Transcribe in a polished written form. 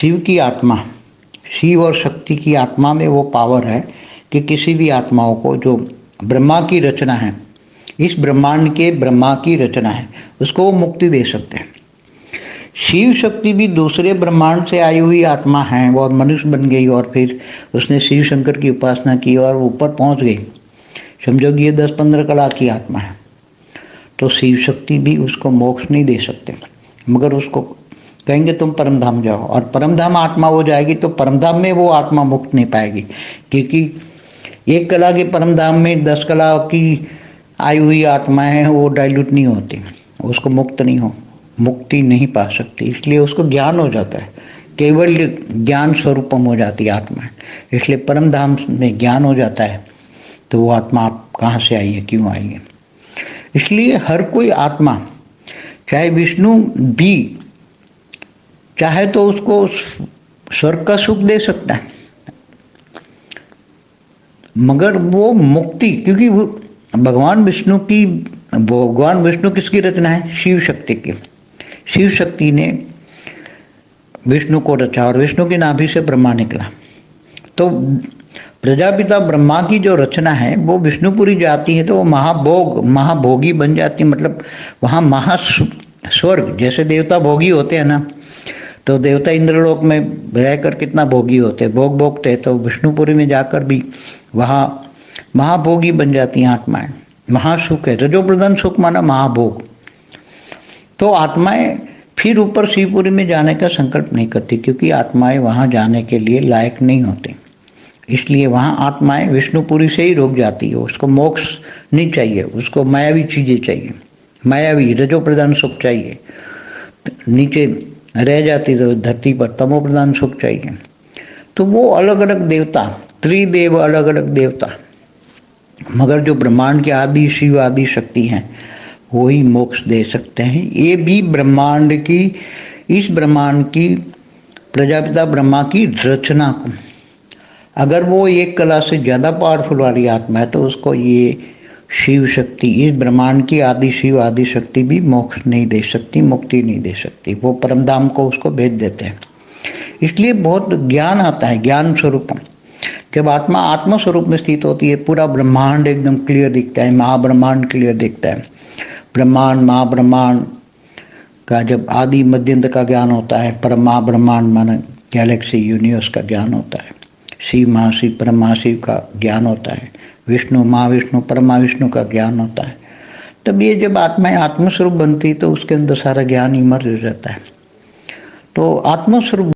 शिव की आत्मा, शिव और शक्ति की आत्मा में वो पावर है कि किसी भी आत्माओं को जो ब्रह्मा की रचना है, इस ब्रह्मांड के ब्रह्मा की रचना है, उसको वो मुक्ति दे सकते हैं। शिव शक्ति भी दूसरे ब्रह्मांड से आई हुई आत्मा है, वो मनुष्य बन गई और फिर उसने शिव शंकर की उपासना की और ऊपर पहुंच गई। समझो कि ये 10-15 कला की आत्मा है, तो शिव शक्ति भी उसको मोक्ष नहीं दे सकते, मगर उसको कहेंगे तुम परमधाम जाओ, और परमधाम आत्मा हो जाएगी तो परमधाम में वो आत्मा मुक्त नहीं पाएगी, क्योंकि एक कला के परमधाम में 10 कला की आई हुई आत्माएं हैं, वो डाइल्यूट नहीं होती, उसको मुक्ति नहीं पा सकती। इसलिए उसको ज्ञान हो जाता है, केवल ज्ञान स्वरूपम हो जाती है आत्मा। इसलिए परमधाम में ज्ञान हो जाता है तो वो आत्मा आप कहाँ से आई है, क्यों आई है। इसलिए हर कोई आत्मा, चाहे विष्णु भी चाहे तो उसको स्वर्ग का सुख दे सकता है, मगर वो मुक्ति, क्योंकि वो भगवान विष्णु किसकी रचना है? शिव शक्ति की। शिव शक्ति ने विष्णु को रचा और विष्णु की नाभि से ब्रह्मा निकला। तो प्रजापिता ब्रह्मा की जो रचना है वो विष्णुपुरी जाती है तो वो महाभोगी बन जाती है। मतलब वहाँ महास्वर्ग, जैसे देवता भोगी होते हैं ना, तो देवता इंद्रलोक में रहकर कितना भोगी होते, भोगते, तो विष्णुपुरी में जाकर भी वहाँ महाभोगी बन जाती हैं आत्माएं। महासुख है, रजो प्रधान सुख माना महाभोग। तो आत्माएं फिर ऊपर शिवपुरी में जाने का संकल्प नहीं करती, क्योंकि आत्माएं वहाँ जाने के लिए लायक नहीं होती। इसलिए वहाँ आत्माएं विष्णुपुरी से ही रुक जाती है। उसको मोक्ष नहीं चाहिए, उसको मायावी चीज़ें चाहिए, मायावी रजो प्रधान सुख चाहिए। नीचे रह जाती तो धरती पर तमो प्रधान सुख चाहिए। तो वो अलग अलग देवता, त्रिदेव, अलग अलग देवता, मगर जो ब्रह्मांड के आदि शिव आदि शक्ति हैं वो ही मोक्ष दे सकते हैं। ये भी इस ब्रह्मांड की प्रजापिता ब्रह्मा की रचना को, अगर वो एक कला से ज़्यादा पावरफुल वाली आत्मा है तो उसको ये शिव शक्ति, इस ब्रह्मांड की आदि शिव आदि शक्ति भी मोक्ष नहीं दे सकती, मुक्ति नहीं दे सकती। वो परमधाम को उसको भेज देते हैं। इसलिए बहुत ज्ञान आता है, ज्ञान स्वरूपम। जब आत्मा आत्म स्वरूप में स्थित होती है, पूरा ब्रह्मांड एकदम क्लियर दिखता है, महाब्रह्मांड क्लियर दिखता है। ब्रह्मांड महाब्रह्मांड का जब आदि मध्यंत का ज्ञान होता है, परम महाब्रह्मांड माना गैलेक्सी यूनिवर्स का ज्ञान होता है, शिव महाशिव परम महाशिव का ज्ञान होता है, विष्णु महाविष्णु परमा विष्णु का ज्ञान होता है। तब ये जब आत्माएं आत्मस्वरूप बनती तो उसके अंदर सारा ज्ञान इमर्ज हो जाता है। तो आत्मस्वरूप